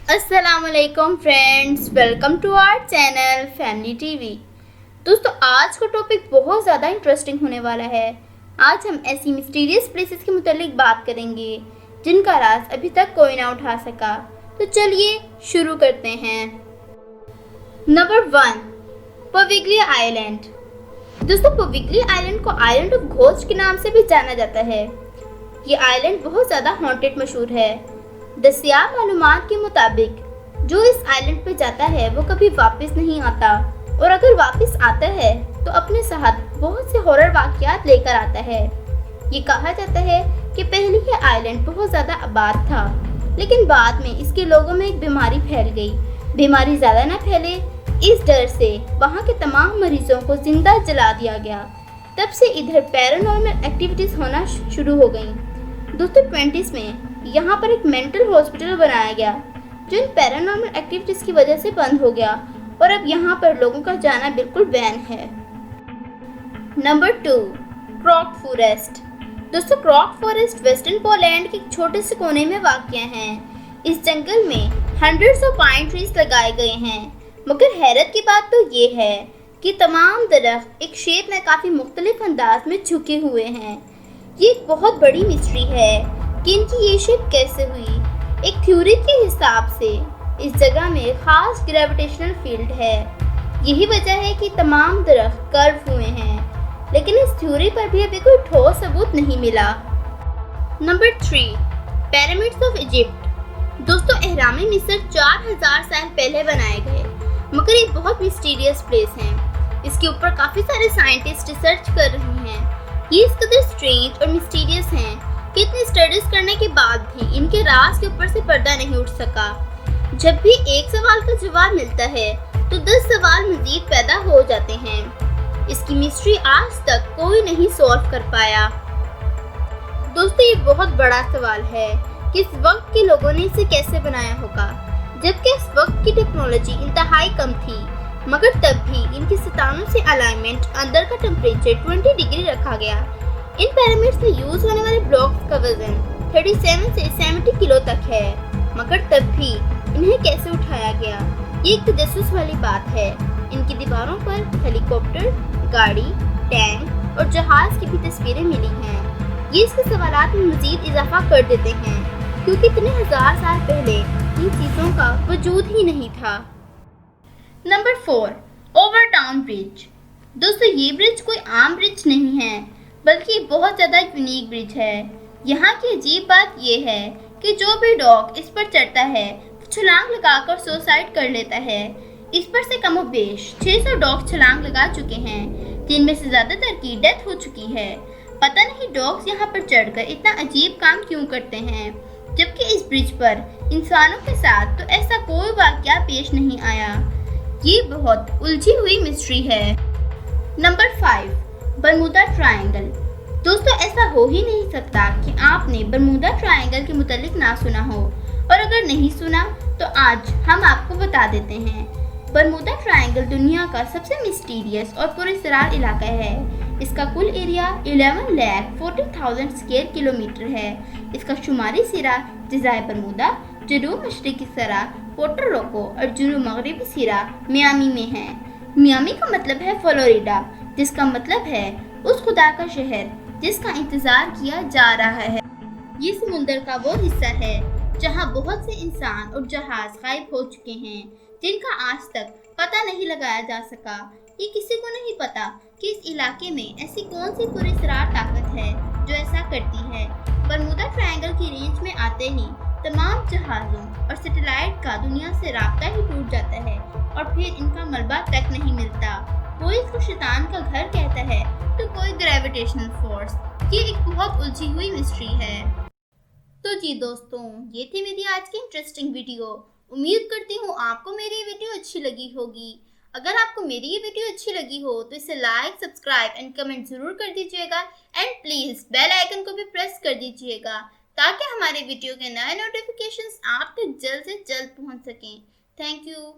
अस्सलामुअलैकुम friends, welcome to our channel family TV. दोस्तों, आज का टॉपिक बहुत ज़्यादा इंटरेस्टिंग होने वाला है। आज हम ऐसी मिस्टीरियस प्लेसेस के मुतालिक बात करेंगे जिनका राज अभी तक कोई ना उठा सका। तो चलिए शुरू करते हैं। Number 1, Poveglia island. दोस्तों, पोविगलिया आइलैंड को आइलैंड ऑफ घोस्ट के नाम से भी जाना जाता है। ये आइलैंड बहुत ज़्यादा हॉन्टेड मशहूर है। दस्तियाब मालूमात के मुताबिक जो इस आइलैंड पे जाता है वो कभी वापस नहीं आता, और अगर वापस आता है तो अपने साथ बहुत से हॉरर वाक़यात लेकर आता है। ये कहा जाता है कि पहले ये आइलैंड बहुत ज़्यादा आबाद था, लेकिन बाद में इसके लोगों में एक बीमारी फैल गई। बीमारी ज़्यादा ना फैले, इस डर से वहाँ के तमाम मरीजों को जिंदा जला दिया गया। तब से इधर पैरानॉर्मल एक्टिविटीज़ होना शुरू हो गई। दोस्तों, 20s में यहाँ पर एक मेंटल हॉस्पिटल बनाया गया जो इन पैरानॉर्मल एक्टिविटीज़ की वजह से बंद हो गया, और अब यहाँ पर लोगों का जाना बिल्कुल बैन है। Number 2, crock forest. दोस्तों, क्रॉक फॉरेस्ट वेस्टर्न पोलैंड के एक छोटे से कोने में वाक़ है। इस जंगल में हंड्रेड्स ऑफ पाइन ट्रीज लगाए गए हैं, मगर हैरत की बात तो ये है कि तमाम दरख्त एक शेप में काफ़ी मुख्तलिफ अंदाज में झुके हुए हैं। ये एक बहुत बड़ी मिस्ट्री है कि इनकी ये शेप कैसे हुई। एक थ्योरी के हिसाब से इस जगह में खास ग्रेविटेशनल फील्ड है। यही वजह है कि तमाम दरख्त कर्व हुए हैं, लेकिन इस थ्योरी पर भी अभी कोई ठोस सबूत नहीं मिला। Number 3, pyramids of Egypt. दोस्तों, एहराम मिस्र 4000 साल पहले बनाए गए, मगर ये बहुत मिस्टीरियस प्लेस है। इसके ऊपर काफ़ी सारे साइंटिस्ट रिसर्च कर रहे हैं। ये इस कदर स्ट्रेंज और मिस्टीरियस हैं कि इतनी स्टडीज करने के बाद भी इनके राज के ऊपर से पर्दा नहीं उठ सका। जब भी एक सवाल का जवाब मिलता है तो 10 सवाल मजीद पैदा हो जाते हैं। इसकी मिस्ट्री आज तक कोई नहीं सॉल्व कर पाया। दोस्तों, ये बहुत बड़ा सवाल है कि इस वक्त के लोगों ने इसे कैसे बनाया होगा, जबकि इस वक्त की टेक्नोलॉजी इंतहाई कम थी, मगर तब भी इनकी सितारों से अलाइनमेंट, अंदर का टेम्परेचर 20 डिग्री रखा गया। इन पिरामिड्स में यूज होने वाले ब्लॉक्स का वजन 37 से 70 किलो तक है, मगर तब भी इन्हें कैसे उठाया गया, ये एक तजस्सुस वाली बात है। इनकी दीवारों पर हेलीकॉप्टर, गाड़ी, टैंक और जहाज की भी तस्वीरें मिली हैं। ये इसके सवालात में मजीद इजाफा कर देते हैं, क्योंकि इतने हजार साल पहले इन चीज़ों का वजूद ही नहीं था। Number 4, over town bridge. दोस्तों, ये ब्रिज कोई आम ब्रिज नहीं है, बल्कि बहुत ज़्यादा यूनिक ब्रिज है। यहाँ की अजीब बात यह है कि जो भी डॉग इस पर चढ़ता है वो छलांग लगाकर सुसाइड कर लेता है। इस पर से कमोबेश 600 डॉग छलांग लगा चुके हैं, जिनमें से ज़्यादातर की डेथ हो चुकी है। पता नहीं डॉग्स यहाँ पर चढ़कर इतना अजीब काम क्यों करते हैं, जबकि इस ब्रिज पर इंसानों के साथ तो ऐसा कोई वाक़या पेश नहीं आया। ये बहुत उलझी हुई मिस्ट्री है। Number 5, Bermuda triangle. दोस्तों, ऐसा हो ही नहीं सकता कि आपने बरमूदा ट्रायंगल के मुतालिक ना सुना हो, और अगर नहीं सुना तो आज हम आपको बता देते हैं। बरमूदा ट्रायंगल दुनिया का सबसे मिस्टीरियस और पुरअसरार इलाका है। इसका कुल एरिया 11,40,000 स्क्वायर किलोमीटर है। इसका शुमारी सिरा जज़ायर बरमूदा, जनूब मशरक़ी सिरा पोर्टो रिको और जनूब मगरबी सिरा मियामी में है। मियामी का मतलब है फ्लोरिडा, जिसका मतलब है उस खुदा का शहर जिसका इंतजार किया जा रहा है। ये समुंदर का वो हिस्सा है जहां बहुत से इंसान और जहाज गायब हो चुके हैं, जिनका आज तक पता नहीं लगाया जा सका। ये किसी को नहीं पता कि इस इलाके में ऐसी कौन सी पुरअसरार ताकत है जो ऐसा करती है। बरमूदा ट्रायंगल की रेंज में आते ही तमाम जहाज़ों और सैटेलाइट का दुनिया से राब्ता ही टूट जाता है, और फिर इनका मलबा तक नहीं मिलता। कोई इसको शैतान का घर कहता है तो कोई ग्रेविटेशनल फोर्स। ये एक बहुत उलझी हुई मिस्ट्री है। तो जी दोस्तों, ये थी मेरी आज की इंटरेस्टिंग वीडियो। उम्मीद करती हूँ आपको मेरी वीडियो अच्छी लगी होगी। अगर आपको मेरी ये वीडियो अच्छी लगी हो तो इसे लाइक, सब्सक्राइब एंड कमेंट ज़रूर कर दीजिएगा, एंड प्लीज़ बेल आइकन को भी प्रेस कर दीजिएगा, ताकि हमारे वीडियो के नए नोटिफिकेशंस आप तक जल्द से जल्द पहुंच सकें। Thank you.